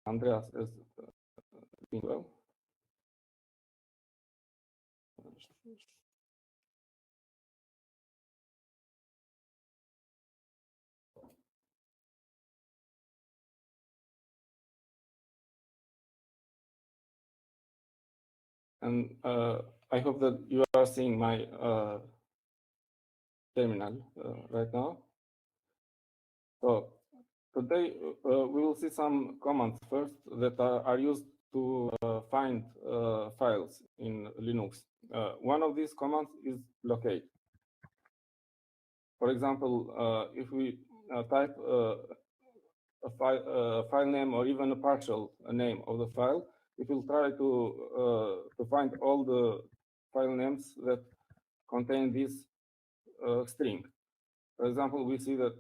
Andreas is doing well. And I hope that you are seeing my terminal right now. So today we will see some commands first that are used to find files in Linux. One of these commands is locate. For example, if we type a file name or even a partial name of the file, it will try to find all the file names that contain this string. For example, we see that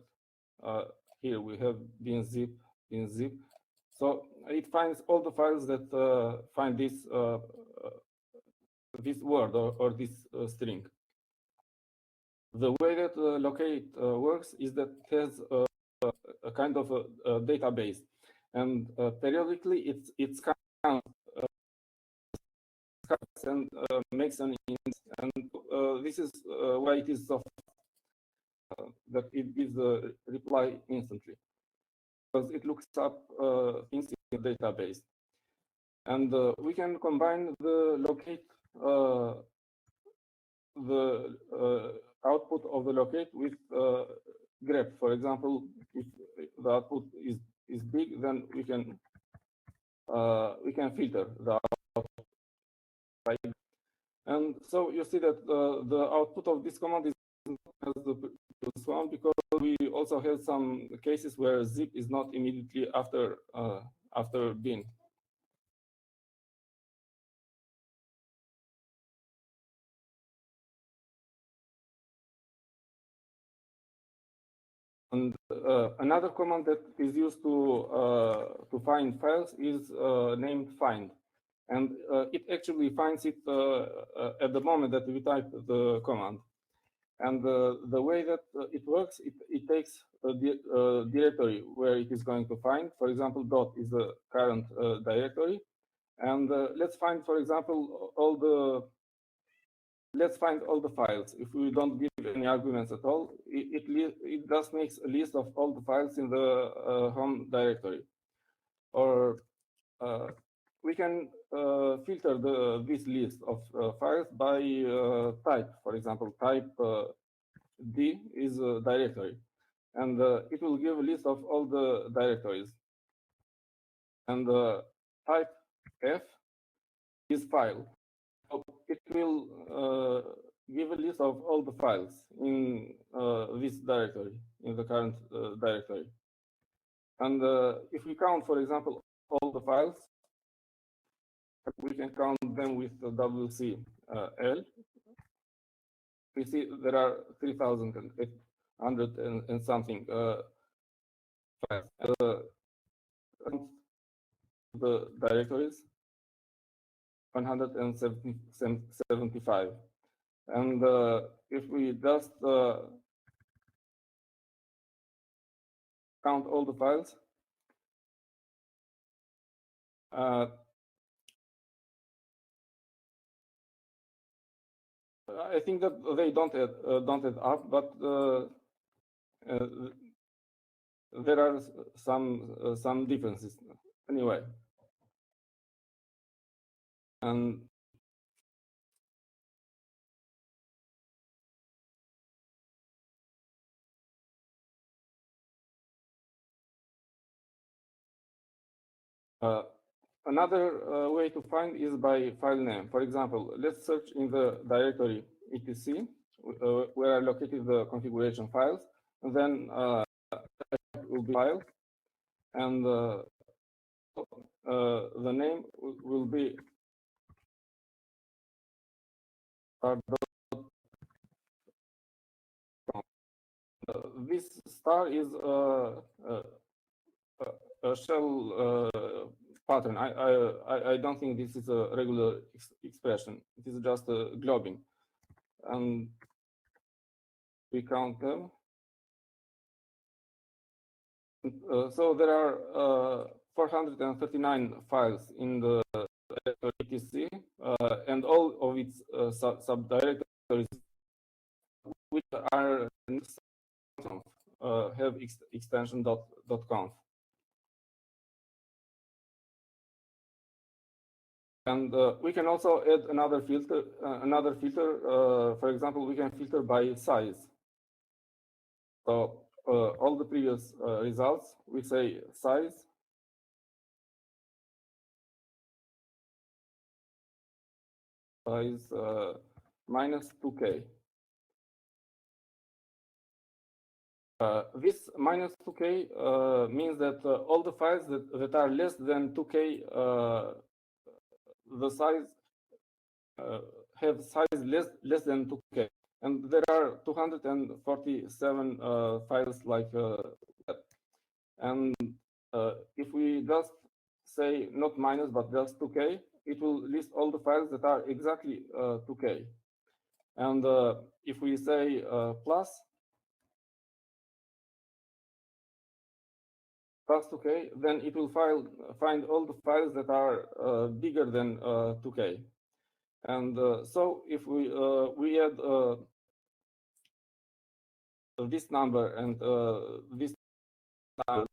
here we have bin_zip, bin_zip. So it finds all the files that find this this word or this string. The way that locate works is that it has a kind of a database, and periodically it scans and makes an index, and this is why it is so that it gives a reply instantly, because it looks up things in the database. And we can combine the locate, the output of the locate with grep. For example, if the output is big, then we can filter the output. And so you see that the output of this command is as the previous one, because we also have some cases where zip is not immediately after after bin. And another command that is used to find files is named find, and it actually finds it at the moment that we type the command. And the way that it works, it takes a directory where it is going to find. For example, dot is the current directory, and let's find, for example, let's find all the files. If we don't give any arguments at all, it just makes a list of all the files in the home directory. Or we can filter this list of files by type. For example, type D is a directory, and it will give a list of all the directories. And type F is file. So it will give a list of all the files in this directory, in the current directory. And if we count, for example, all the files, we can count them with the WC L. We see there are 3,800 and something files. The directories 175, and if we just count all the files, I think that they don't add up, but there are some differences anyway. And another way to find is by file name. For example, let's search in the directory etc, where are located the configuration files, and then will be file, and the name will be this star is a shell pattern. I don't think this is a regular expression. It is just a globbing, and we count them. So there are 439 files in the etc, and all of its subdirectories, which are have extension .conf. And we can also add another filter. For example, we can filter by size. So all the previous results, we say size minus 2K. This minus 2K means that all the files that are less than 2K, the size have size less than 2K. And there are 247 files like that. And if we just say not minus, but just 2K, it will list all the files that are exactly 2K. And if we say plus 2K, then it will find all the files that are bigger than 2K. And so if we add this number and this number,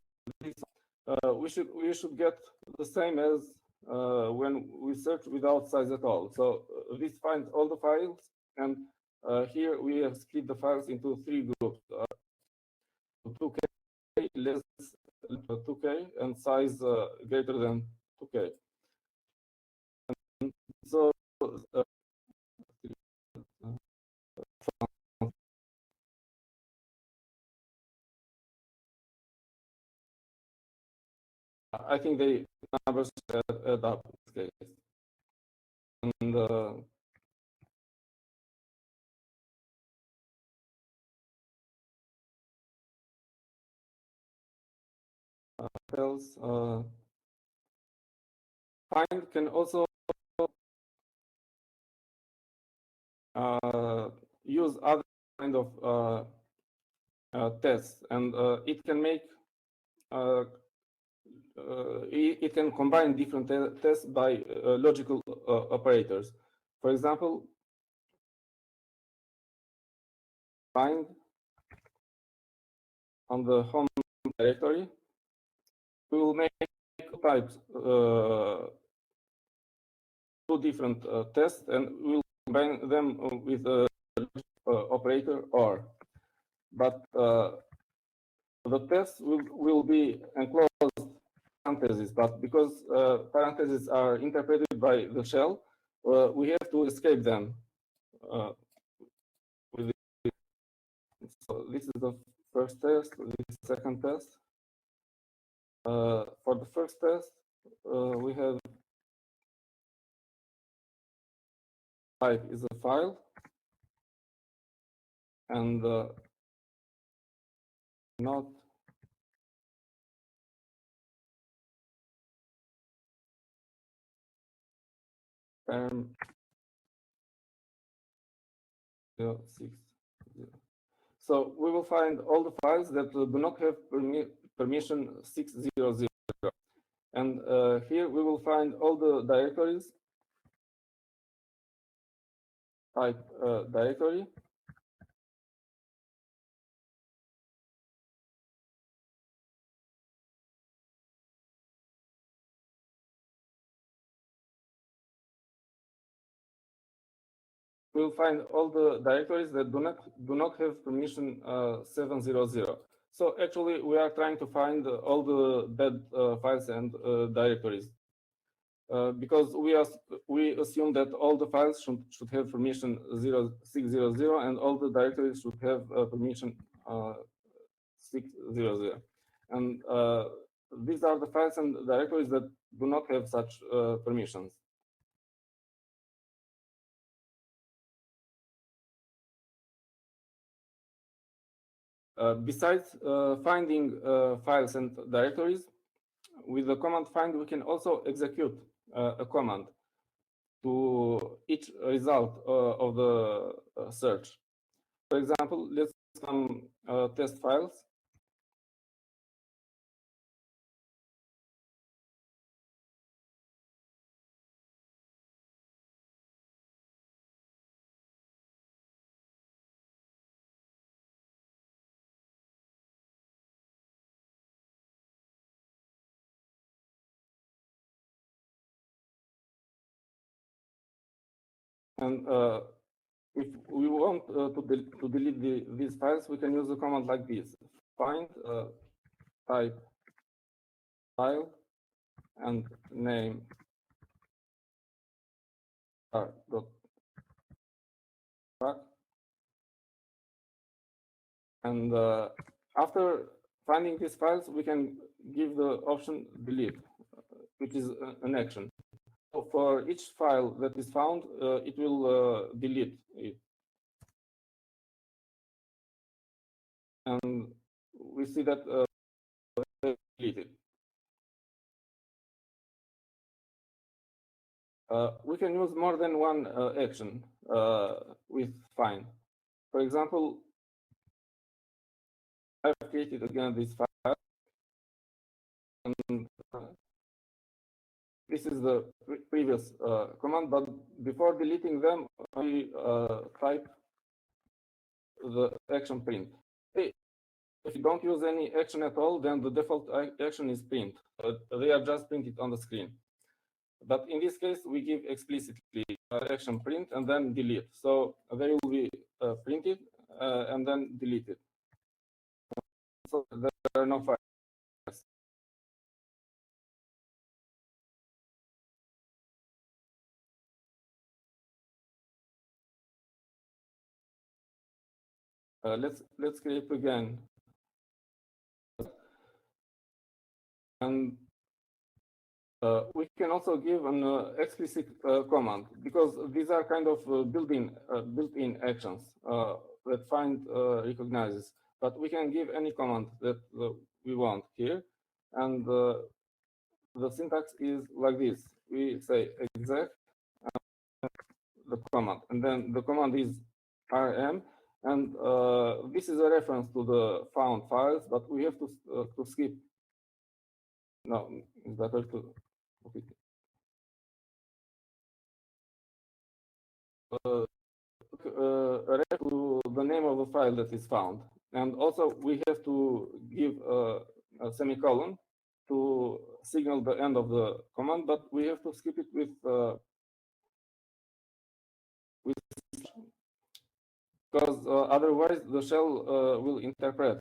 we should get the same as when we search without size at all. So this finds all the files, and here we have split the files into 3 groups: 2K, less 2K, and size greater than 2K. And so I think the numbers add up in this case. And else, find can also use other kind of tests, and it can make it can combine different tests by logical operators. For example, find on the home directory, we will make types, 2 different tests, and we will combine them with a operator OR. But the tests will be enclosed parentheses, but because parentheses are interpreted by the shell, we have to escape them. So this is the first test, this is the second test. For the first test, we have type is a file, and not term 060. So we will find all the files that do not have permission 600. And here we will find all the directories, type directory. We'll find all the directories that do not have permission 700. So actually, we are trying to find all the bad files and directories, because we assume that all the files should have permission 600, and all the directories should have permission 600. And these are the files and directories that do not have such permissions. Besides finding files and directories, with the command find, we can also execute a command to each result of the search. For example, let's some test files. And if we want to delete these files, we can use a command like this: find type file and name dot track. And after finding these files, we can give the option delete, which is an action. So for each file that is found, it will delete it. And we see that deleted. We can use more than one action with find. For example, I've created again this file, and this is the previous command, but before deleting them, we type the action print. If you don't use any action at all, then the default action is print. They are just printed on the screen. But in this case, we give explicitly action print and then delete. So they will be printed and then deleted. So there are no files. Let's create again. And we can also give an explicit command, because these are kind of built-in actions that find recognizes. But we can give any command that we want here, and the syntax is like this. We say exec the command, and then the command is rm, and this is a reference to the found files, but we have to skip. No, it's better to okay. Refer to the name of the file that is found, and also we have to give a semicolon to signal the end of the command, but we have to skip it with because otherwise the shell will interpret.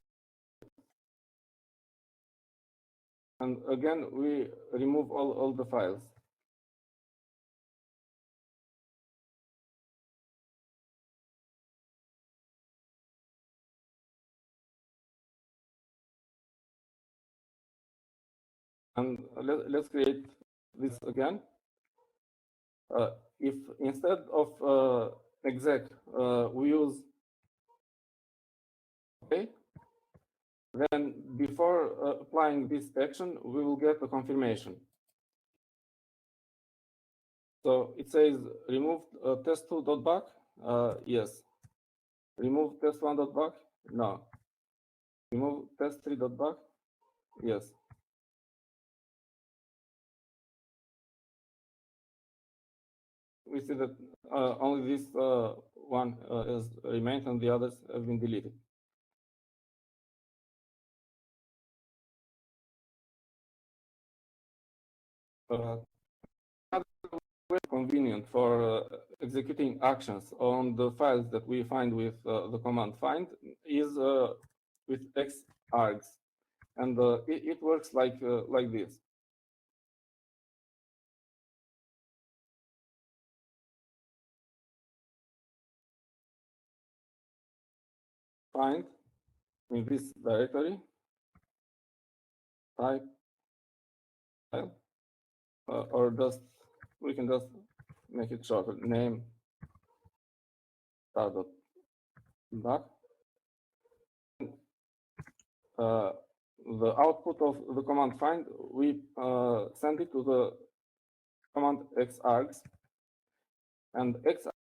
And again, we remove all the files. And let's create this again. If instead of exec we use okay, then before applying this action, we will get a confirmation. So it says remove test2.back. Yes. Remove test1.back. No. Remove test3.back. Yes. We see that only this one has remained and the others have been deleted. Very convenient for executing actions on the files that we find with the command find is with xargs, and it works like this. Find in this directory type file, or just we can just make it shorter, name star.back. The output of the command find, we send it to the command xargs, and xargs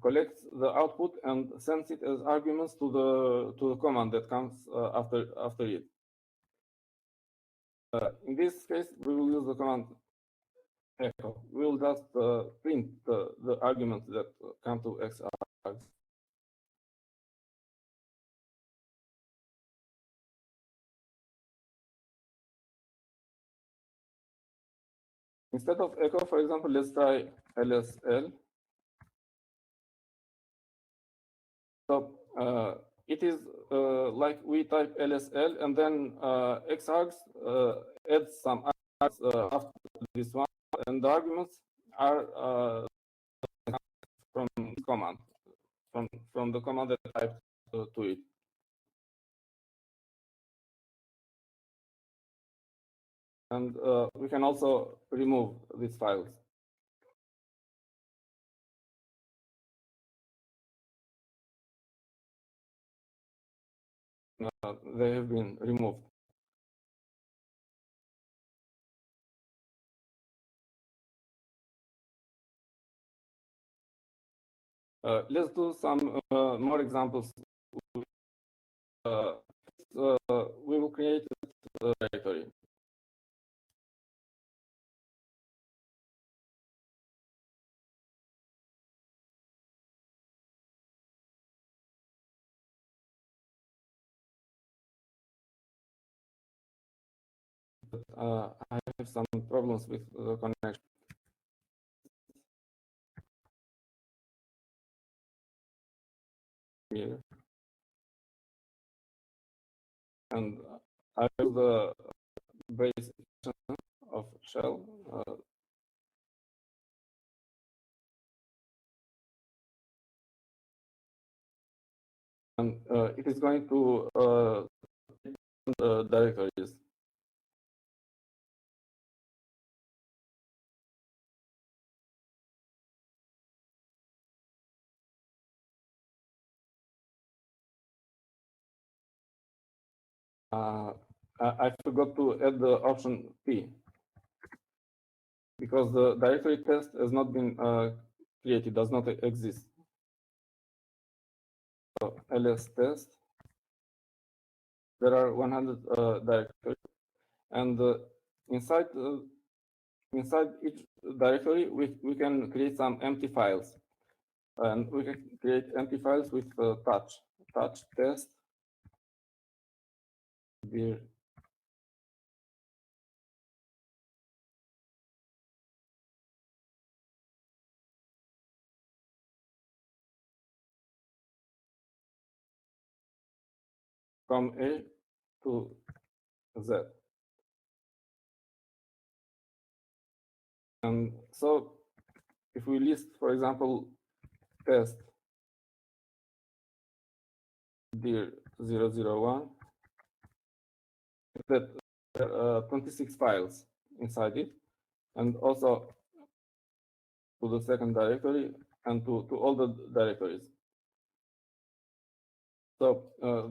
collects the output and sends it as arguments to the command that comes after it. In this case, we will use the command echo. We will just print the arguments that come to xargs. Instead of echo, for example, let's try lsl. it is like we type LSL and then xargs adds some arguments after this one, and the arguments are from this command, from the command that I typed to it. And we can also remove these files. They have been removed. Let's do some more examples. We will create a directory. I have some problems with the connection. Here. And I use the base of shell. And it is going to directories. I forgot to add the option P because the directory test has not been created, does not exist. So ls test, there are 100 directories, and inside each directory we can create some empty files, and we can create empty files with touch test dir from A to Z. And so if we list, for example, test dir 001, that 26 files inside it, and also to the second directory and to all the directories. So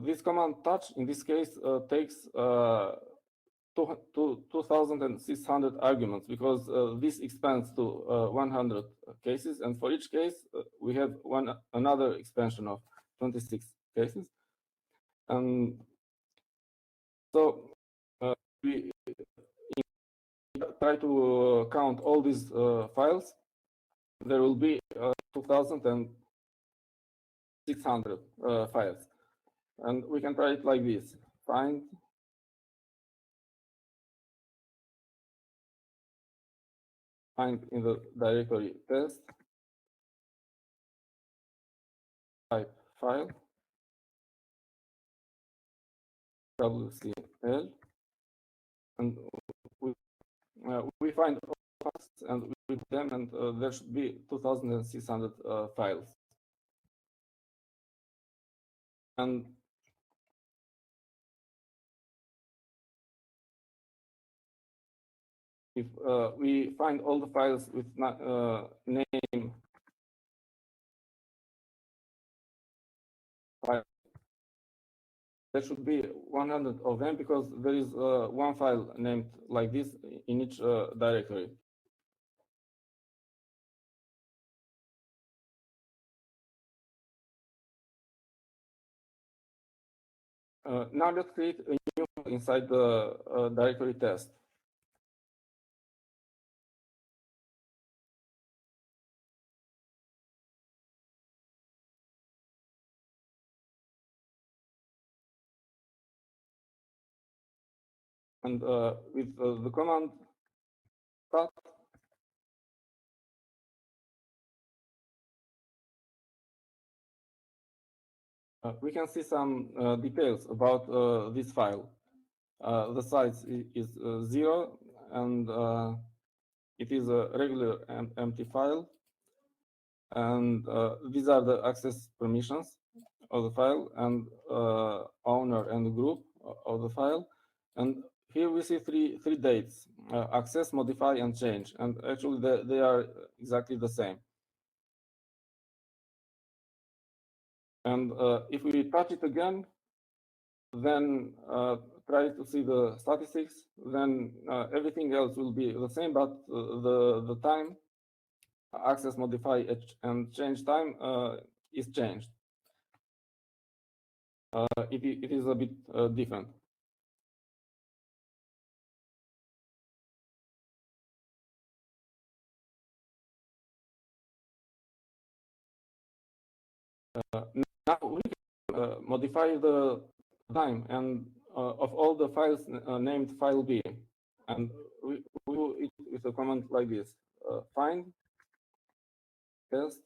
this command touch in this case takes 2,600 arguments, because this expands to 100 cases, and for each case we have another expansion of 26 cases. And so we try to count all these files. There will be 2,600 files, and we can try it like this: find in the directory test, type file wcl, and we find all files and we put them, and there should be 2,600 files. And if we find all the files with name file, there should be 100 of them, because there is one file named like this in each directory. Now let's create a new file inside the directory test. And with the command start, we can see some details about this file. The size is 0, and it is a regular empty file. And these are the access permissions of the file, and owner and group of the file. And here we see three dates: access, modify, and change. And actually, they are exactly the same. And if we touch it again, then try to see the statistics, then everything else will be the same, but the time, access, modify, and change time is changed. It is a bit different. Now we can modify the time and of all the files named file B, and we do it with a command like this: find test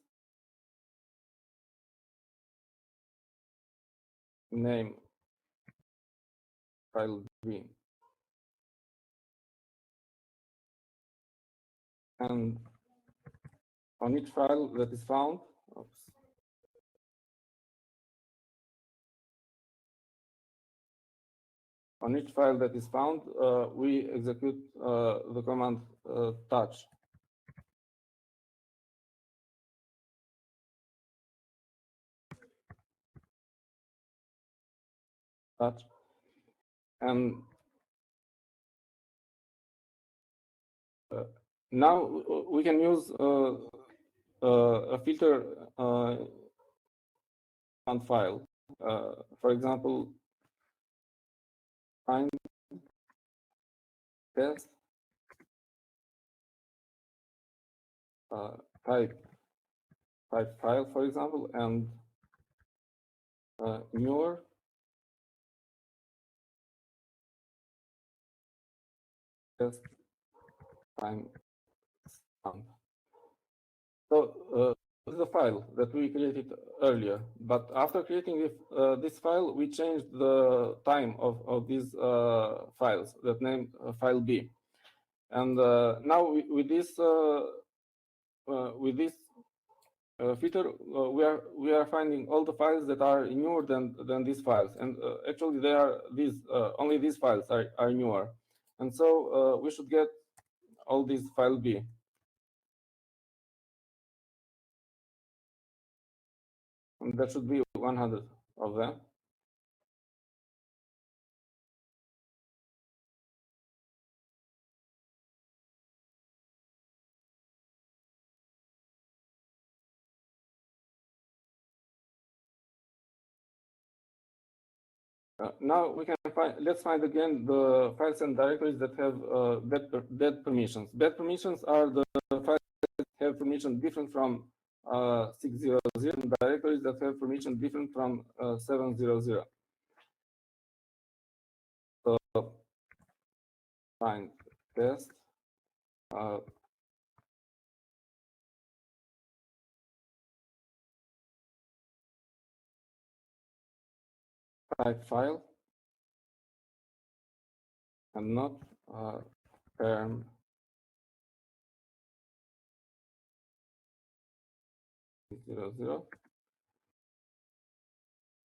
name file B, and on each file that is found, on each file that is found, we execute the command touch. Touch. And now we can use a filter on file. For example, find test type file, for example, and newer test time stamp. So this is a file that we created earlier, but after creating this file, we changed the time of these files that named file B. And now with this filter, we are finding all the files that are newer than these files, and actually they are these only these files are newer, and so we should get all these file B. And there should be 100 of them. Now we can find. Let's find again the files and directories that have dead permissions. Dead permissions are the files that have permission different from 600, and directories that have permission different from 700. So find test type file and not term 00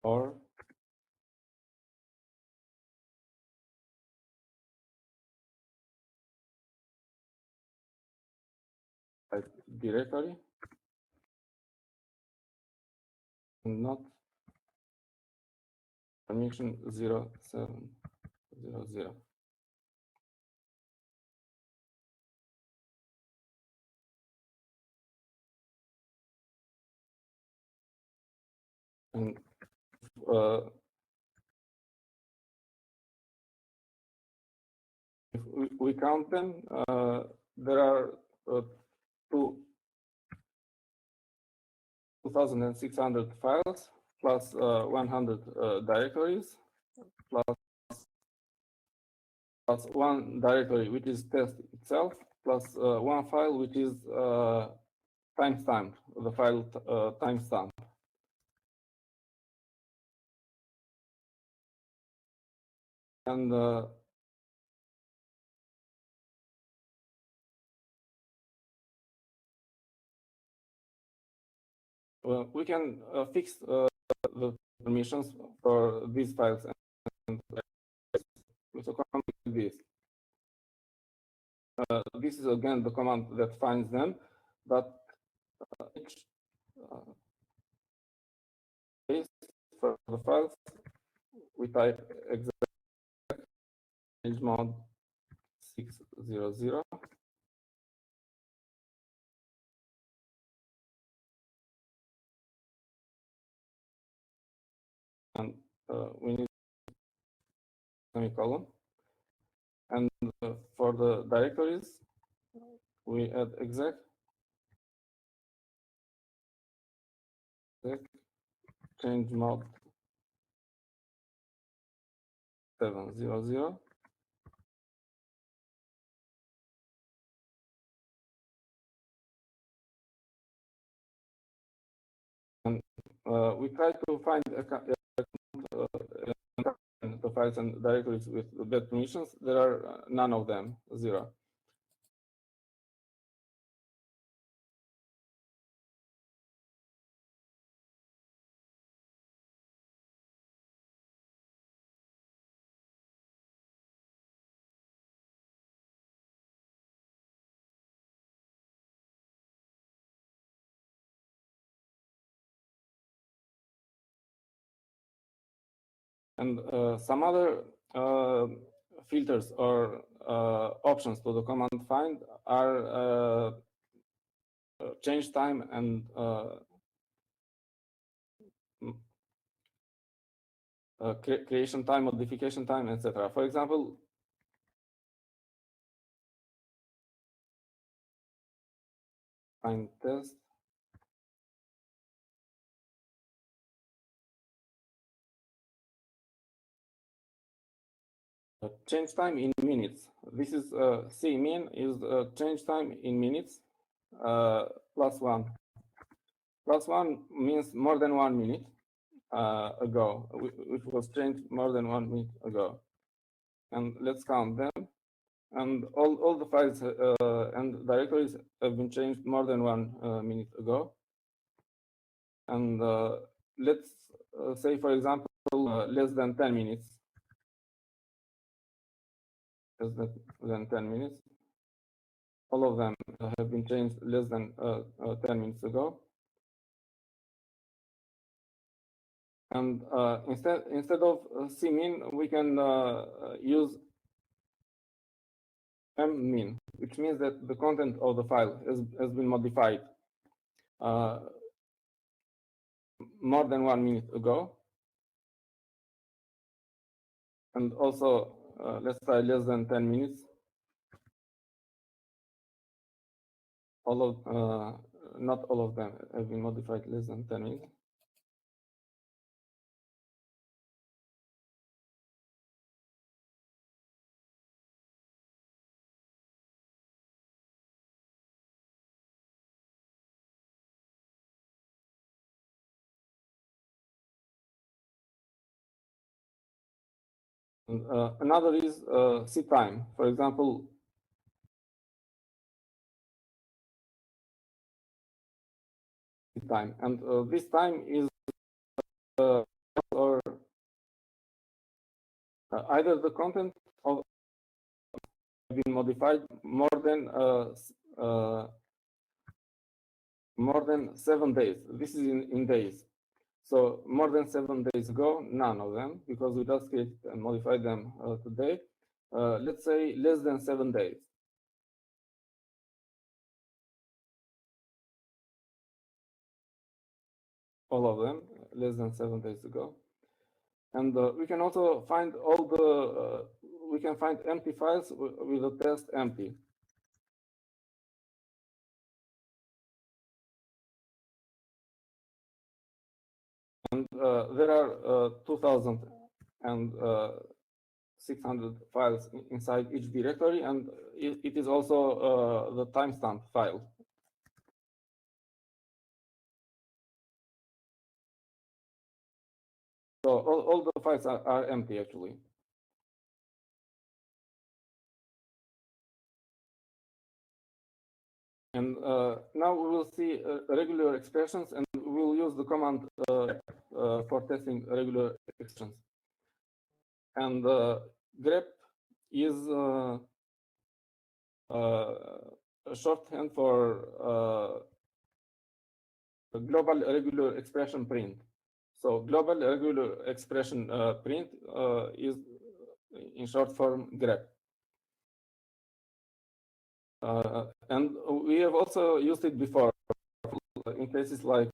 or type directory and not permission 0700. And if we count them, there are 2,600 files plus 100 directories plus one directory which is test itself plus one file which is timestamp, the file timestamp. And we can fix the permissions for these files, and so come with this. This is again the command that finds them, but each case for the files we type exec chmod 600, and we need semicolon. And for the directories, we add exec change mode 700, and we try to find the files and directories with bad permissions. There are none of them, 0. And some other filters or options to the command find are change time and creation time, modification time, etc. For example, find test. Change time in minutes. This is cmin is change time in minutes +1. +1 means more than 1 minute ago, which was changed more than 1 minute ago. And let's count them. And all the files and directories have been changed more than 1 minute ago. And let's say, for example, less than 10 minutes. Less than 10 minutes. All of them have been changed less than 10 minutes ago. And instead of cmin, we can use mmin, which means that the content of the file has been modified more than 1 minute ago. And also, let's try less than 10 minutes. All of not all of them have been modified less than 10 minutes. And another is ctime. For example, time, and this time is or either the content of been modified more than 7 days. This is in days. So more than 7 days ago, none of them, because we just created and modified them today. Let's say less than 7 days. All of them less than 7 days ago. And we can also find all the, we can find empty files with the test empty. And there are 2,600 files inside each directory, and it is also the timestamp file. So all the files are empty, actually. And now we will see regular expressions, and we will use the command for testing regular expressions. And grep is a shorthand for global regular expression print. So global regular expression print is in short form grep. And we have also used it before in cases like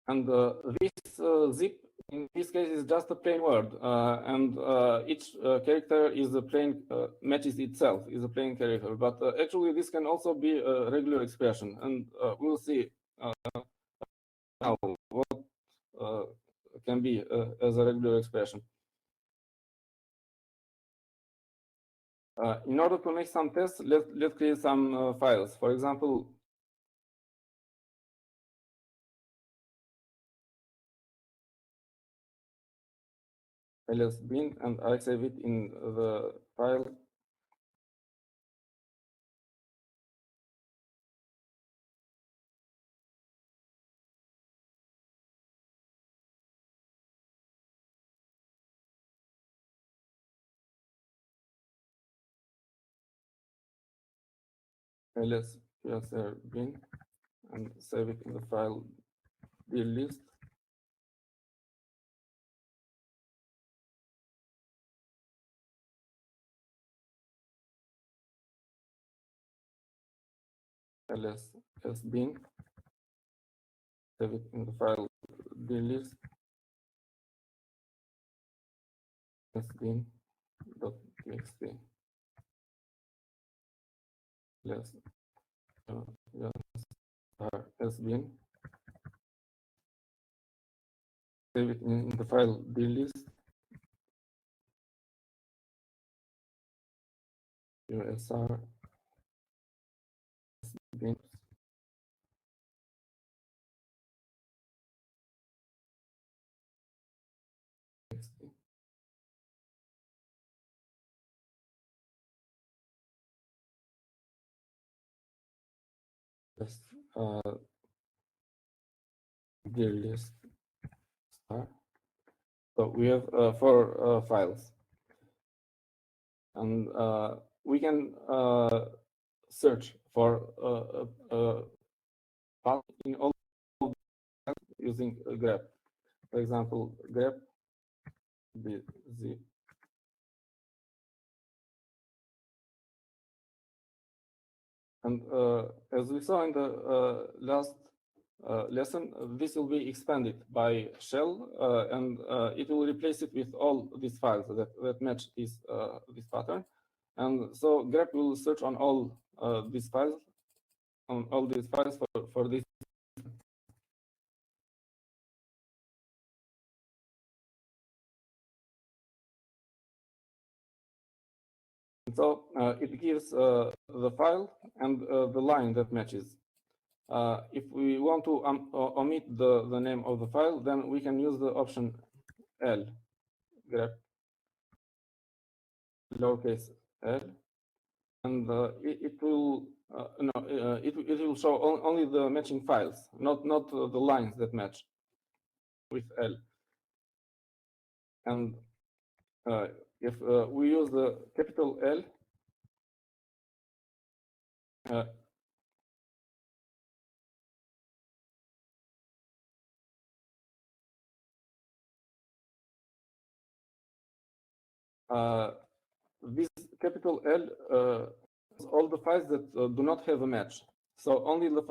and this zip in this case is just a plain word, and each character is a plain matches itself is a plain character. But actually, this can also be a regular expression, and we'll see now what can be as a regular expression. In order to make some tests, let's create some files. For example, ls bin, and I save it in the file ls bin and save it in the file dlist. ls bin, save it in the file dlist sbin.txt. Ls sbin, save it in the file dlist usr sbin. Yes, dlist star. So we have 4 files, and we can search for file in all using grep. For example, grep bz. And as we saw in the last lesson, this will be expanded by shell, and it will replace it with all these files that match this pattern. And so grep will search on all these files, for this. So it gives the file and the line that matches. If we want to omit the name of the file, then we can use the option L, grep lowercase l, and it will it will show only the matching files, not the lines that match with L. And if we use the capital L, this capital L all the files that do not have a match. So only the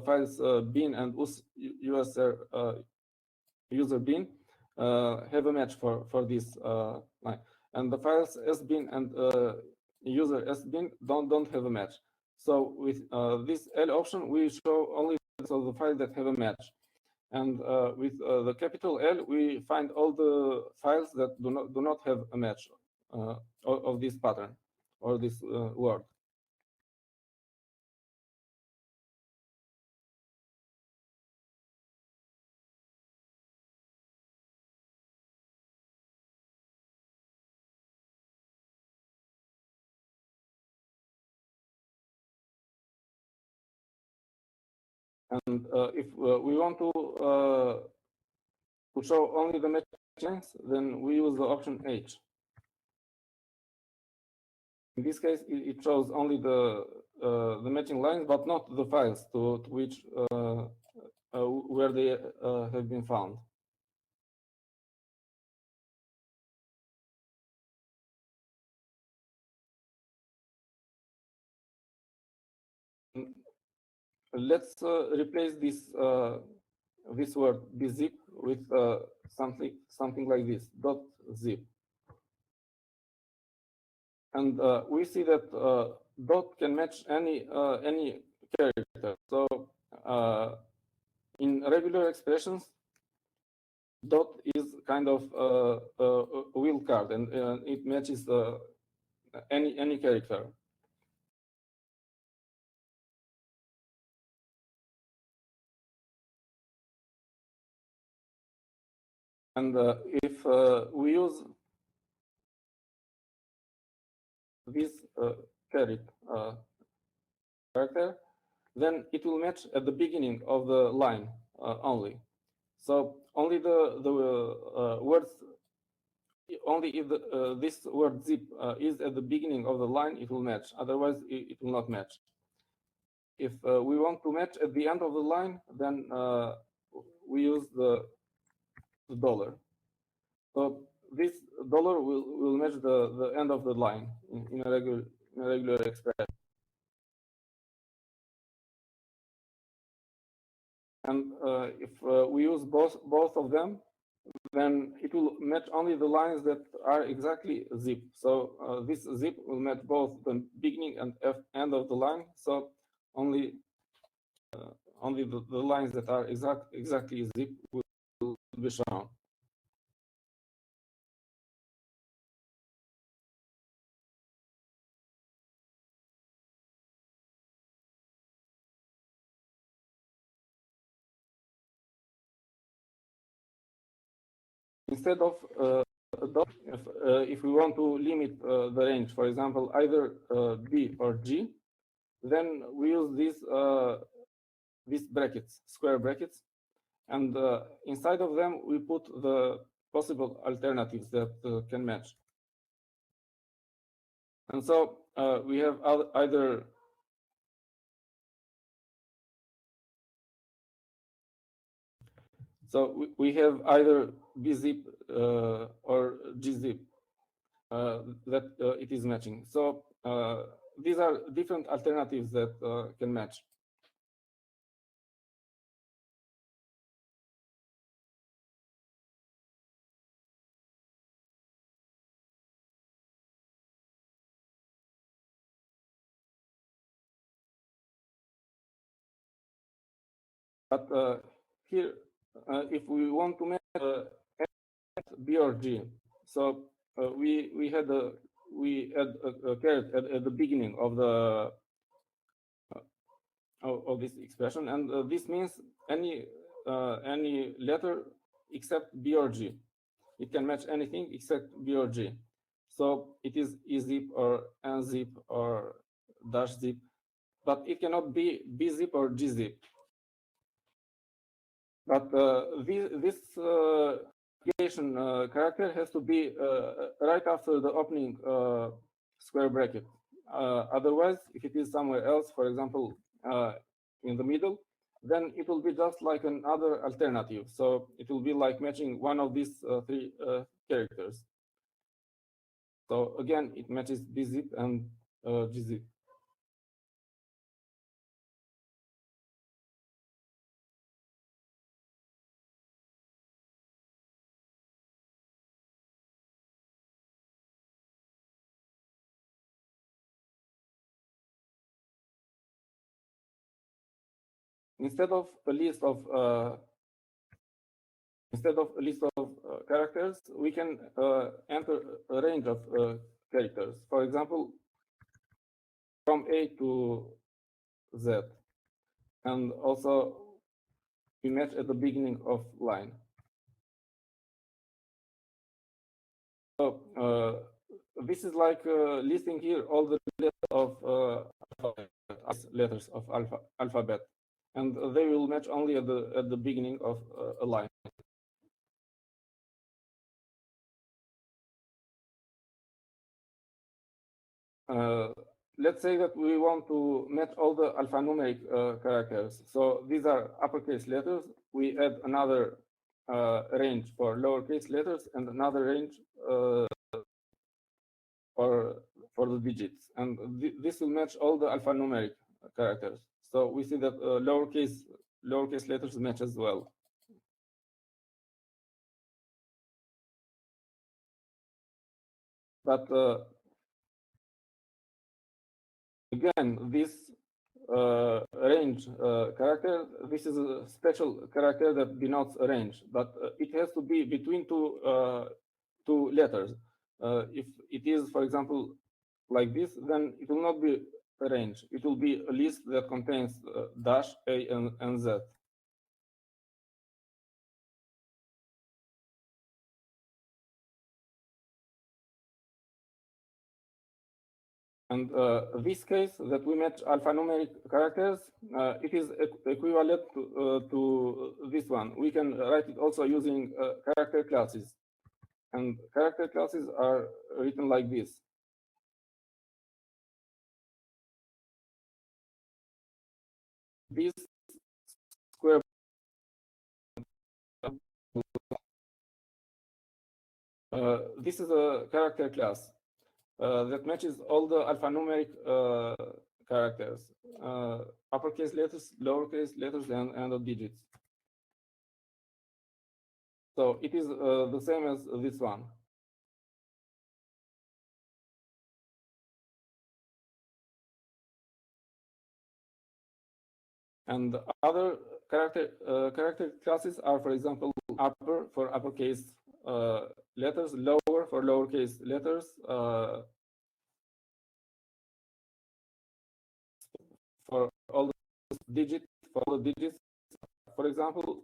files bin and user bin have a match for this line, and the files sbin and user sbin don't have a match. So with this L option, we show only the files that have a match, and with the capital L, we find all the files that do not have a match of this pattern or this word. And if we want to show only the matching lines, then we use the option H. In this case, it shows only the matching lines, but not the files to which where they have been found. Let's replace this this word bzip with something like this .zip, and we see that dot can match any character. So in regular expressions, dot is kind of a wheel card, and it matches any character. And if we use this character, then it will match at the beginning of the line only. So only the words, only if this word zip is at the beginning of the line, it will match. Otherwise, it will not match. If we want to match at the end of the line, then we use the dollar. So this dollar will match the end of the line in a regular expression. And if we use both of them, then it will match only the lines that are exactly zip. So this zip will match both the beginning and end of the line. So only the lines that are exactly zip will be shown. Instead of dot, if we want to limit the range, for example, either B or G, then we use these brackets, square brackets, and inside of them we put the possible alternatives that can match. And so we have either we have either bzip or gzip that it is matching. So these are different alternatives that can match. But here, if we want to match B or G, so we add a caret at the beginning of the of this expression, and this means any letter except B or G. It can match anything except B or G. So it is ezip or nzip or dash zip, but it cannot be bzip or gzip. But this application character has to be right after the opening square bracket. Otherwise, if it is somewhere else, for example, in the middle, then it will be just like another alternative. So it will be like matching one of these three characters. So again, it matches bzip and gzip. Instead of a list of characters, we can enter a range of characters. For example, from A to Z, and also we match at the beginning of line. So this is like listing here all the letters of alphabet, and they will match only at the beginning of a line. Let's say that we want to match all the alphanumeric characters. So these are uppercase letters. We add another range for lowercase letters and another range for the digits. And this will match all the alphanumeric characters. So we see that lowercase letters match as well. But again, this range character, this is a special character that denotes a range, but it has to be between two letters. If it is, for example, like this, then it will not be a range. It will be a list that contains dash, A, and Z. And this case that we match alphanumeric characters, it is equivalent to this one. We can write it also using character classes. And character classes are written like this. This square this is a character class that matches all the alphanumeric characters, uppercase letters, lowercase letters, and the digits. So it is the same as this one. And other character classes are, for example, upper for uppercase letters, lower for lowercase letters, for all the digits, for all the digits. For example,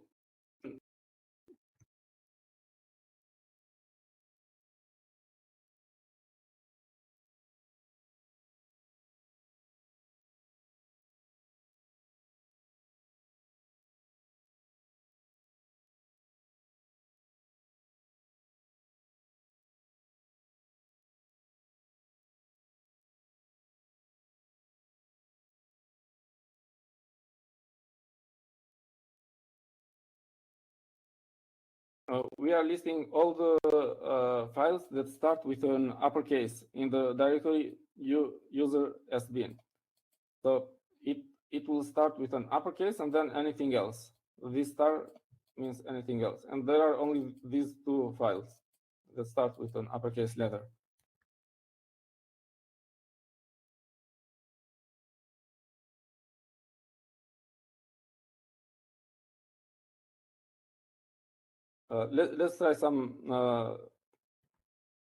we are listing all the files that start with an uppercase in the directory user sbin. So it will start with an uppercase and then anything else. This star means anything else. And there are only these two files that start with an uppercase letter. Let's try some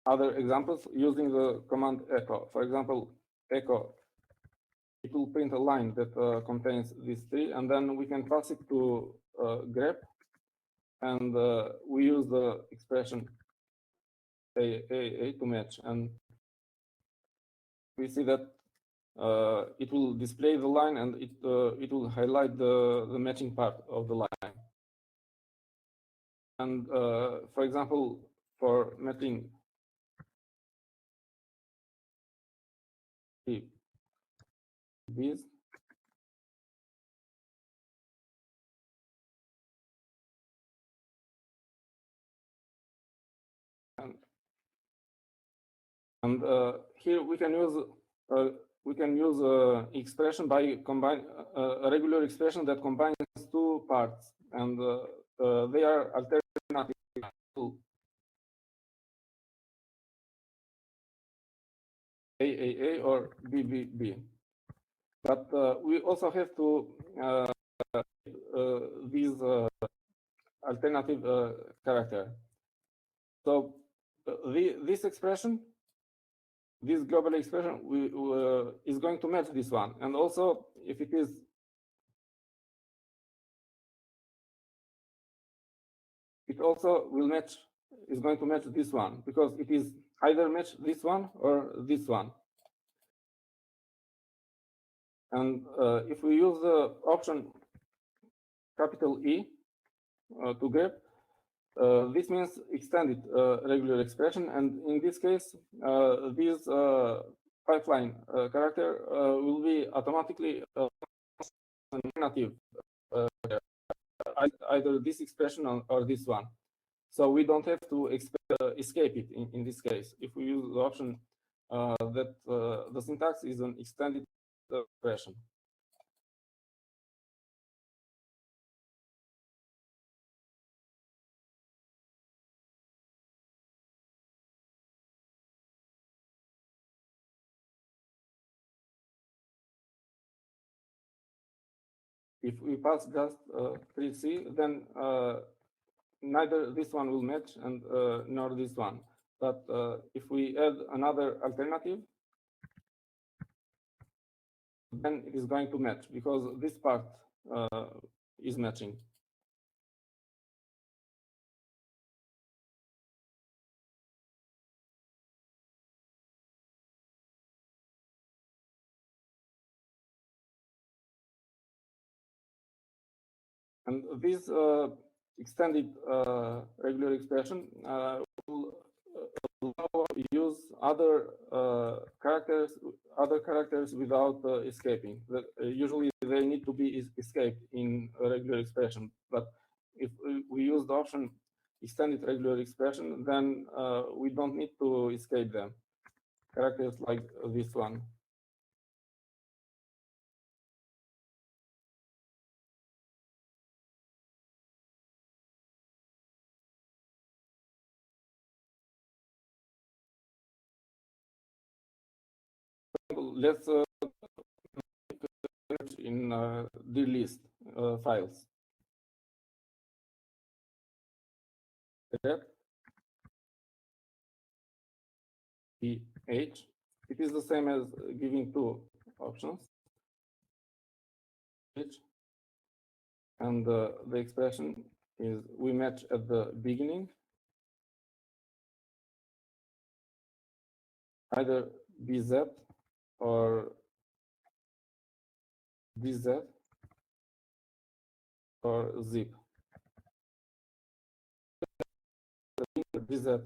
other examples using the command echo. For example, echo, it will print a line that contains these three, and then we can pass it to grep, and we use the expression a to match, and we see that it will display the line, and it will highlight the matching part of the line. And for example, for matching these, and here we can use expression by combine a regular expression that combines two parts, and they are alternative to AAA or BBB. But we also have to these alternative character. So this expression, this global expression, is going to match this one, and also if it is it also will match, is going to match this one, because it is either match this one or this one. And if we use the option capital E to grep. This means extended regular expression, and in this case, this pipeline character will be automatically alternative, either this expression or this one. So we don't have to escape it in this case. If we use the option that the syntax is an extended expression. If we pass just 3C, then neither this one will match and nor this one. But if we add another alternative, then it is going to match because this part is matching. And this extended regular expression will allow use other characters without escaping. That usually they need to be escaped in a regular expression. But if we use the option extended regular expression, then we don't need to escape them. Characters like this one. Let's in the list files. PH. It is the same as giving two options. And the expression is we match at the beginning, either BZ or DZ or zip. DZ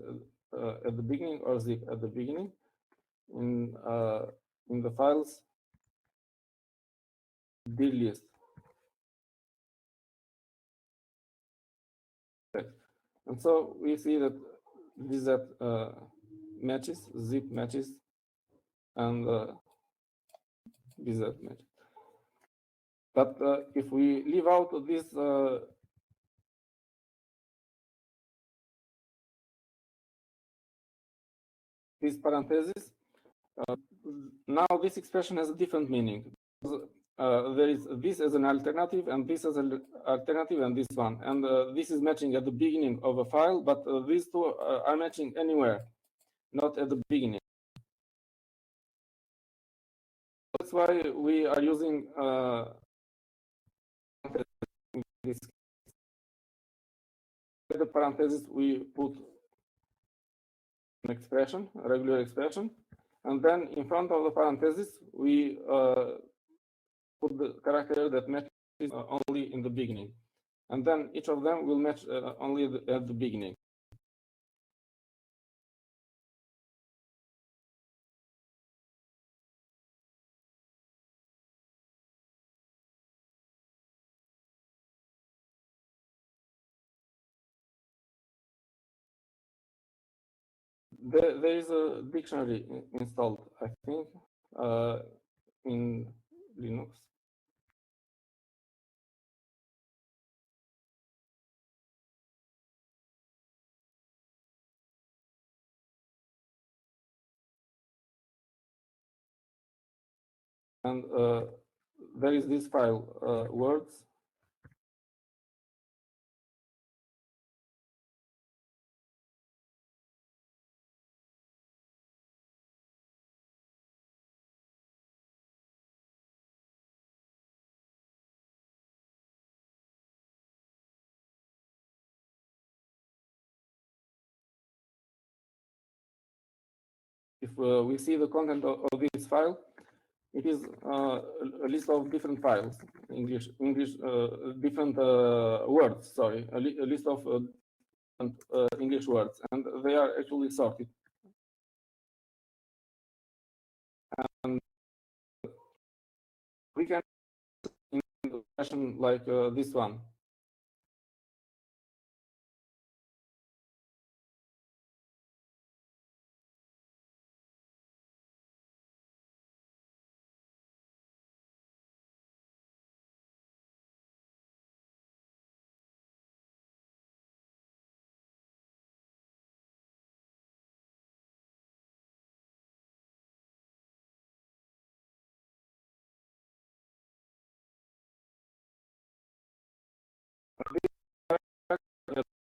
at the beginning or zip at the beginning in the files dlist. And so we see that DZ matches, zip matches, and BZ matches. But if we leave out this this parenthesis, now this expression has a different meaning. There is this as an alternative, and this as an alternative, and this one. And this is matching at the beginning of a file, but these two are matching anywhere, not at the beginning. That's why we are using this. The parenthesis, we put an expression, a regular expression, and then in front of the parenthesis, we put the character that matches only in the beginning. And then each of them will match only at the beginning. There is a dictionary installed, I think, in Linux. And there is this file, words. If we see the content of this file, it is a list of different files, different words. Sorry, a list of English words, and they are actually sorted. And we can in a fashion like this one.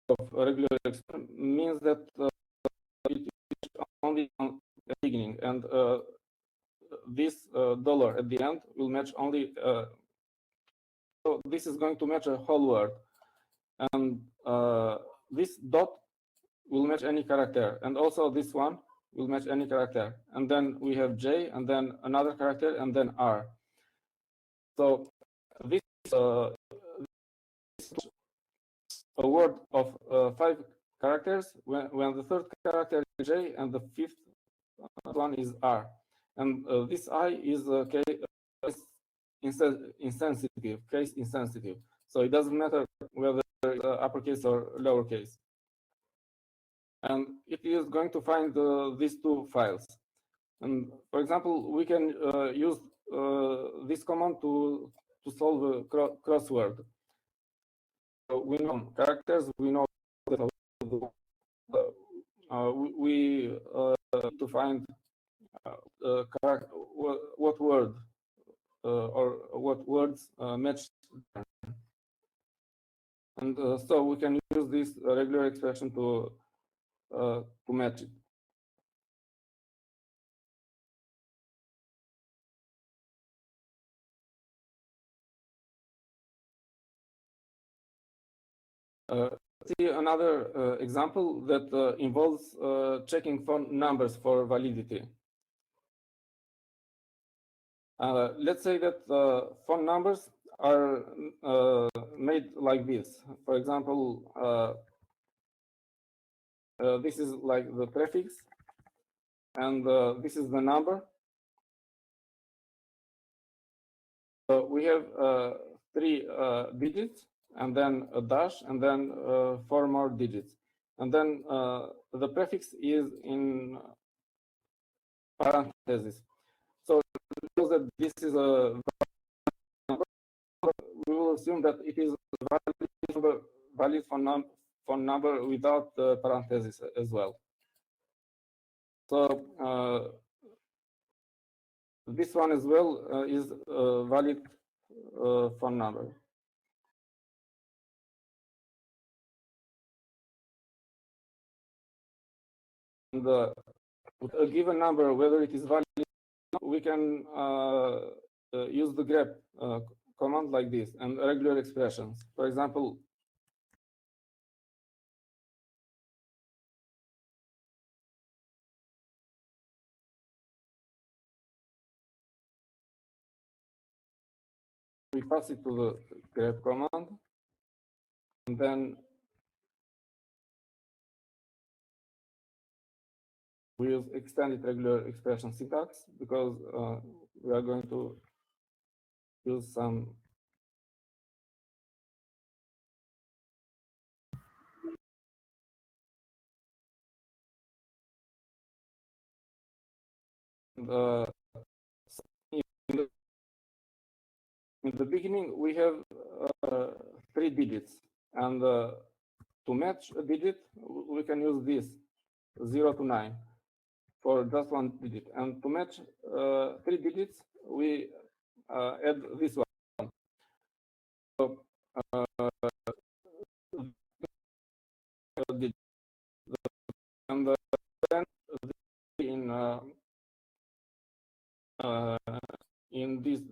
Of regular expression means that it is only on the beginning, and this dollar at the end will match only. So this is going to match a whole word, and this dot will match any character, and also this one will match any character. And then we have J, and then another character, and then R. So this a word of 5 characters when the third character is J and the fifth one is R. And this I is case insensitive. So it doesn't matter whether it's uppercase or lowercase. And it is going to find these two files. And for example, we can use this command to solve a crossword. So we know characters, we know that we to find what word or what words match, and so we can use this regular expression to match it. See another example that involves checking phone numbers for validity. Let's say that phone numbers are made like this. For example, this is like the prefix, and this is the number. So we have 3 digits, and then a dash, and then 4 more digits. And then the prefix is in parentheses. So because that this is a number, we will assume that it is valid phone number without parentheses as well. So this one as well is a valid phone number. And with a given number, whether it is valid, we can use the grep command like this and regular expressions. For example, we pass it to the grep command, and then we use extended regular expression syntax because we are going to use some in the beginning we have 3 digits, and to match a digit we can use this 0 to 9 for just 1 digit, and to match 3 digits we add this one. So and then in these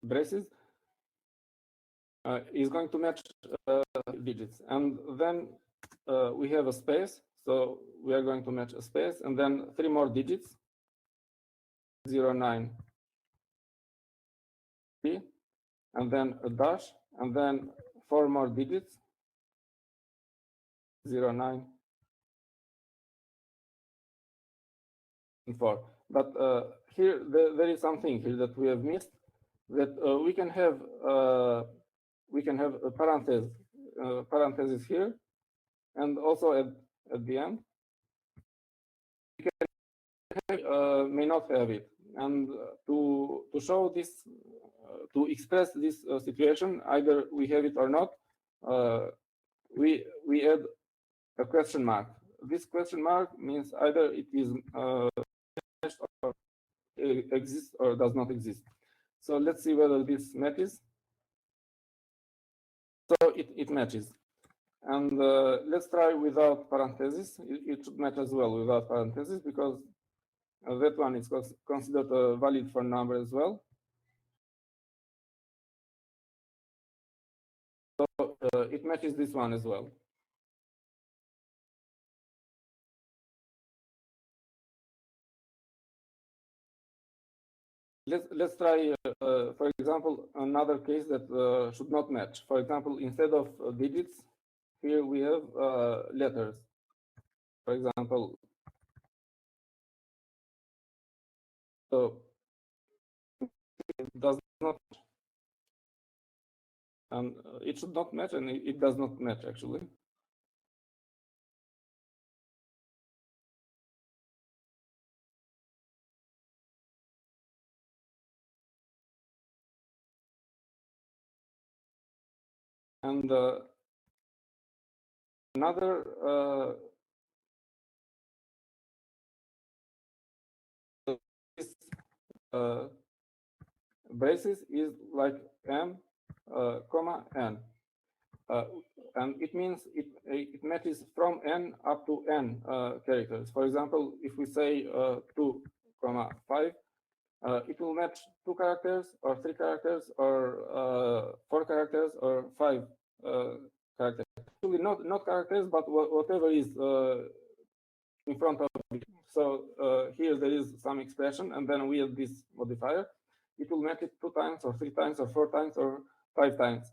braces is going to match digits, and then we have a space, so we are going to match a space, and then 3 more digits, 0, 9, 3, and then a dash, and then 4 more digits, 0, 9, and 4. But here there is something here that we have missed, that we can have a parenthesis here, and also at the end. We can may not have it, and to show this, to express this situation, either we have it or not, we add a question mark. This question mark means either it is matched or exists or does not exist. So let's see whether this matches. So it matches. And let's try without parentheses. It should match as well without parentheses, because that one is considered a valid for number as well. So it matches this one as well. Let's try, for example, another case that should not match. For example, instead of digits, here we have letters. For example, so it does not, and it should not match, and it does not match actually. And another braces is like m, comma n, and it means it matches from n up to n characters. For example, if we say 2, 5, it will match 2 characters or 3 characters or 4 characters or 5 characters. Actually, not characters, but whatever is in front of it. So here there is some expression, and then we have this modifier. It will match it 2 times or 3 times or 4 times or 5 times.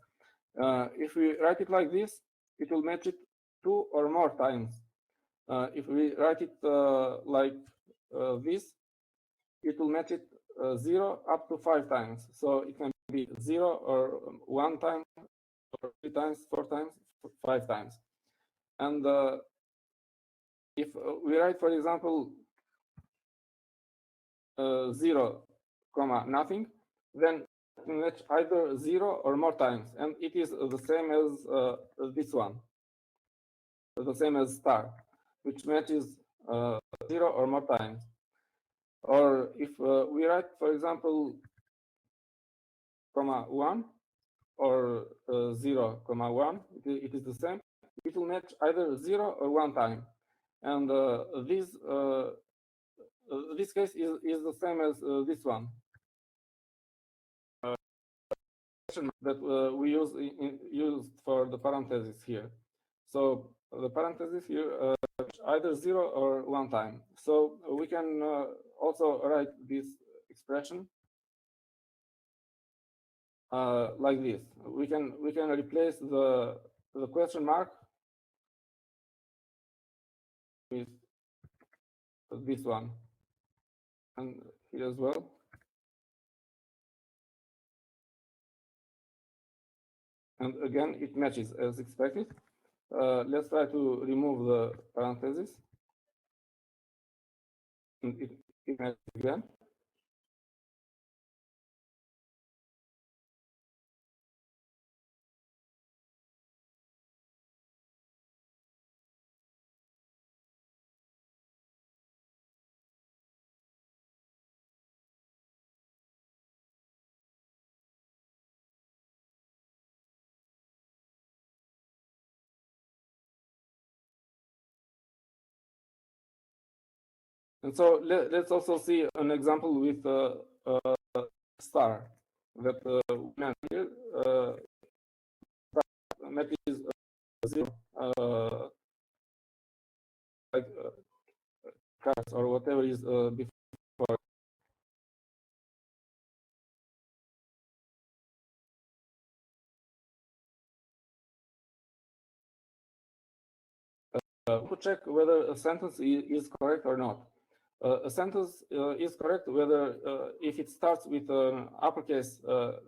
If we write it like this, it will match it 2 or more times. If we write it like this, it will match it 0 up to 5 times. So it can be 0 or 1 time, or 3 times, 4 times, 5 times. And if we write, for example, 0, nothing, then it will match either 0 or more times, and it is the same as this one, the same as star, which matches 0 or more times. Or if we write, for example, 1 or 0, 1, it is the same. It will match either 0 or 1 time, and this case is the same as this one that we used for the parentheses here. So the parentheses here either 0 or 1 time. So we can also write this expression like this. We can replace the question mark with this one, and here as well. And again, it matches as expected. Let's try to remove the parentheses. And it matches again. And so let's also see an example with star that here matches 0 like cards or whatever is before. to check whether a sentence is correct or not. A sentence is correct whether if it starts with an uppercase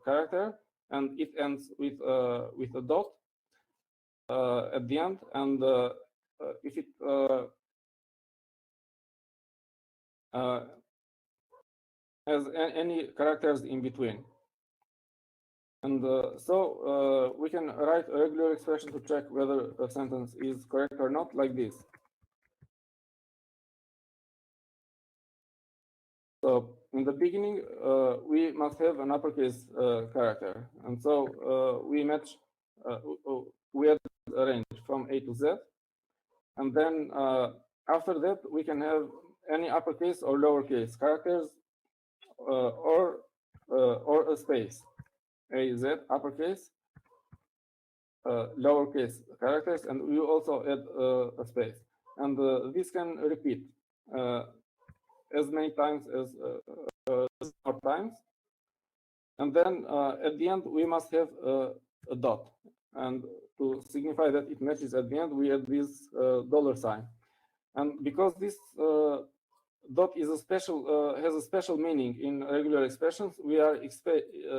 character and it ends with a dot at the end, and if it has any characters in between. And so we can write a regular expression to check whether a sentence is correct or not, like this. So in the beginning, we must have an uppercase character. And so we match, we add a range from A to Z. And then after that, we can have any uppercase or lowercase characters or a space. A, Z, uppercase, lowercase characters, and we also add a space. And this can repeat as many times as more times. And then at the end, we must have a dot. And to signify that it matches at the end, we add this $sign. And because this dot is a special has a special meaning in regular expressions, we are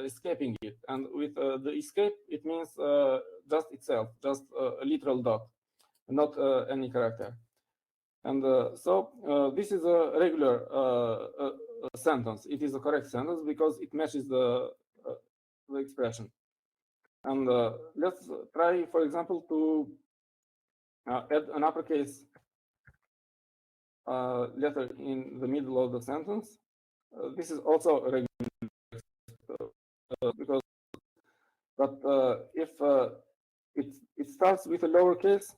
escaping it. And with the escape, it means just itself, just a literal dot, not any character. And so this is a regular sentence. It is a correct sentence because it matches the expression. And let's try, for example, to add an uppercase letter in the middle of the sentence. This is also a regular because, but if it starts with a lowercase,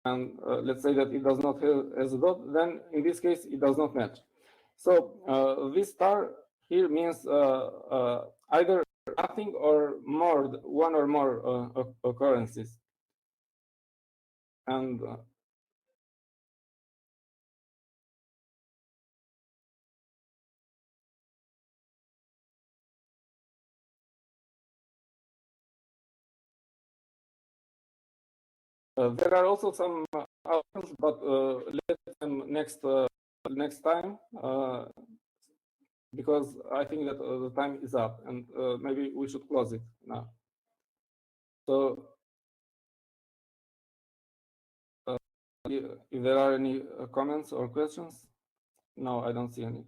and let's say that it does not have as a dot, then in this case it does not match. So this star here means either nothing or more, one or more occurrences. And there are also some options, but let them next time, because I think that the time is up, and maybe we should close it now. So if there are any comments or questions, no, I don't see any.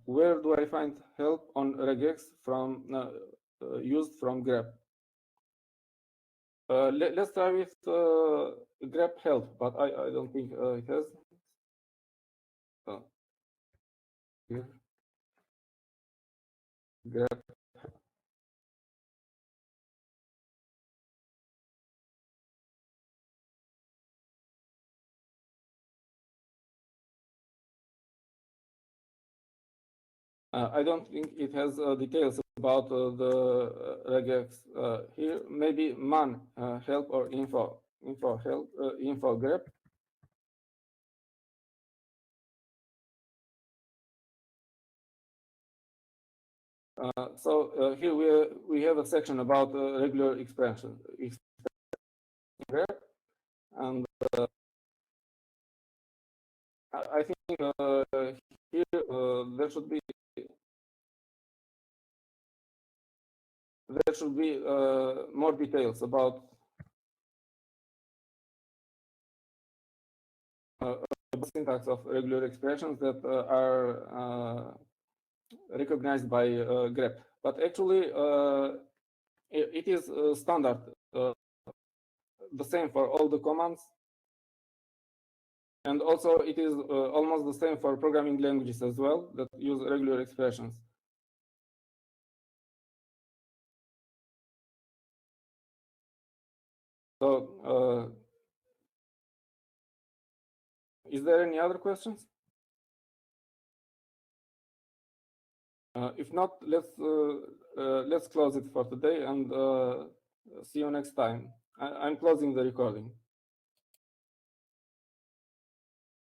Where do I find help on regex from used from grep? Let's try with grep help, but I don't think it has. Here. Grep. I don't think it has details about the regex here. Maybe man help or info help info grep. So here we have a section about regular expression grep, and I think here there should be more details about syntax of regular expressions that are recognized by grep. But actually, it is standard, the same for all the commands. And also, it is almost the same for programming languages as well that use regular expressions. So, is there any other questions? If not, let's close it for today and see you next time. I'm closing the recording.